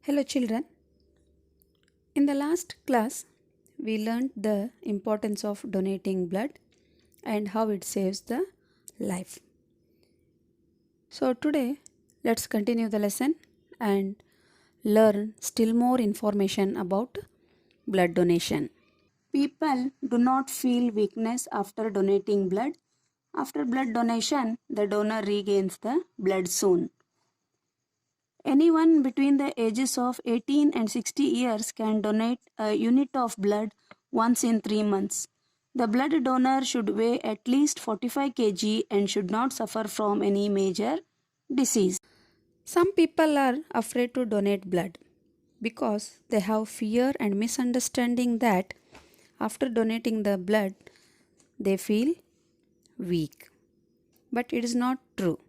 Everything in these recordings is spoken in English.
Hello children. In the last class, we learned the importance of donating blood and how it saves the life. So today, let's continue the lesson and learn still more information about blood donation. People do not feel weakness after donating blood. After blood donation, the donor regains the blood soon. Anyone between the ages of 18 and 60 years can donate a unit of blood once in 3 months. The blood donor should weigh at least 45 kg and should not suffer from any major disease. Some people are afraid to donate blood because they have fear and misunderstanding that after donating the blood they feel weak. But it is not true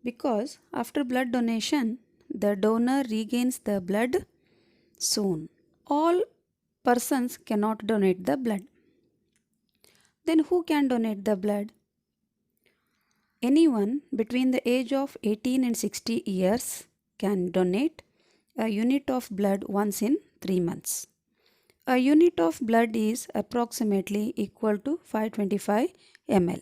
because after blood donation the donor regains the blood soon. All persons cannot donate the blood. Then who can donate the blood? Anyone between the age of 18 and 60 years can donate a unit of blood once in 3 months. A unit of blood is approximately equal to 525 ml.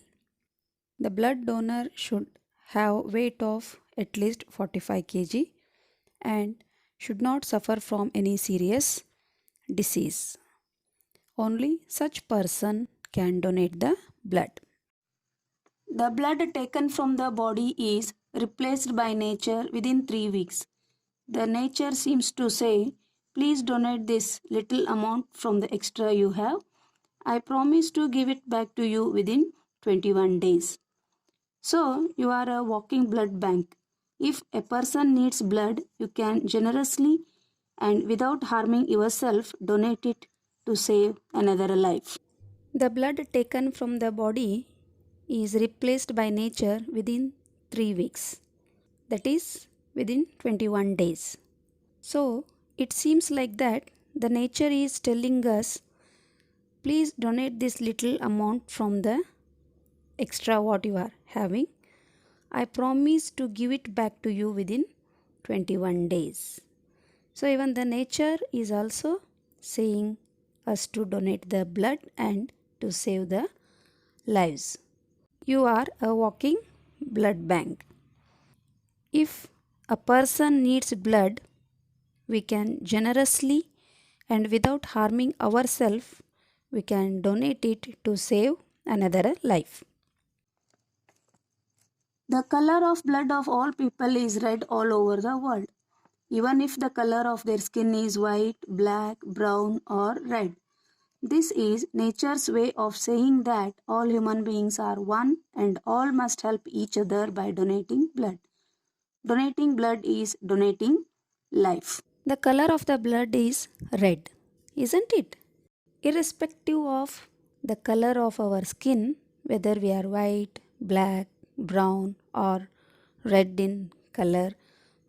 The blood donor should have weight of at least 45 kg and should not suffer from any serious disease. Only such person can donate the blood. The blood taken from the body is replaced by nature within 3 weeks. The nature seems to say, please donate this little amount from the extra you have. I promise to give it back to you within 21 days. So, you are a walking blood bank. If a person needs blood, you can generously and without harming yourself donate it to save another life. The blood taken from the body is replaced by nature within 3 weeks, that is within 21 days. So, it seems like that the nature is telling us, please donate this little amount from the extra what you are having. I promise to give it back to you within 21 days. So even the nature is also saying us to donate the blood and to save the lives. You are a walking blood bank. If a person needs blood, we can generously and without harming ourselves, we can donate it to save another life. The color of blood of all people is red all over the world, even if the color of their skin is white, black, brown, or red. This is nature's way of saying that all human beings are one and all must help each other by donating blood. Donating blood is donating life. The color of the blood is red, isn't it? Irrespective of the color of our skin, whether we are white, black, brown, or red in color,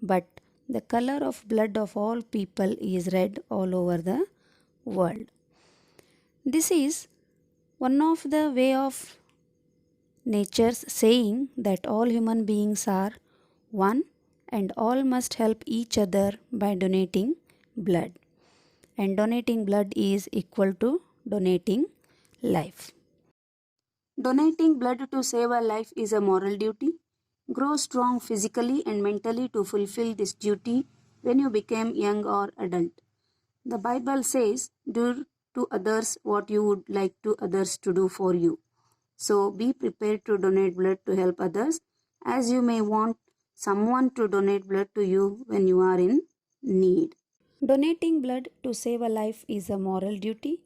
but the color of blood of all people is red all over the world. This is one of the way of nature's saying that all human beings are one and all must help each other by donating blood. And donating blood is equal to donating life. Donating blood to save a life is a moral duty. Grow strong physically and mentally to fulfill this duty when you become young or adult. The Bible says, do to others what you would like to others to do for you. So be prepared to donate blood to help others, as you may want someone to donate blood to you when you are in need. Donating blood to save a life is a moral duty.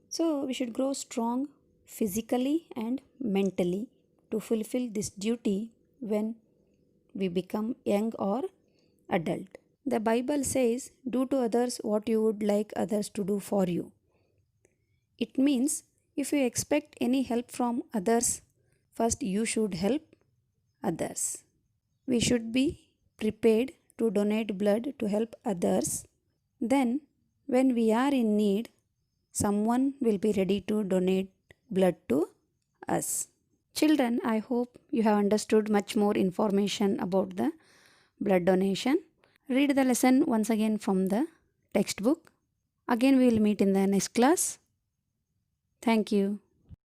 So we should grow strong physically and mentally to fulfill this duty when we become young or adult. The Bible says, do to others what you would like others to do for you. It means if you expect any help from others, first you should help others. We should be prepared to donate blood to help others. Then, when we are in need, someone will be ready to donate blood to us. Children, I hope you have understood much more information about the blood donation. Read the lesson once again from the textbook. Again we will meet in the next class. Thank you.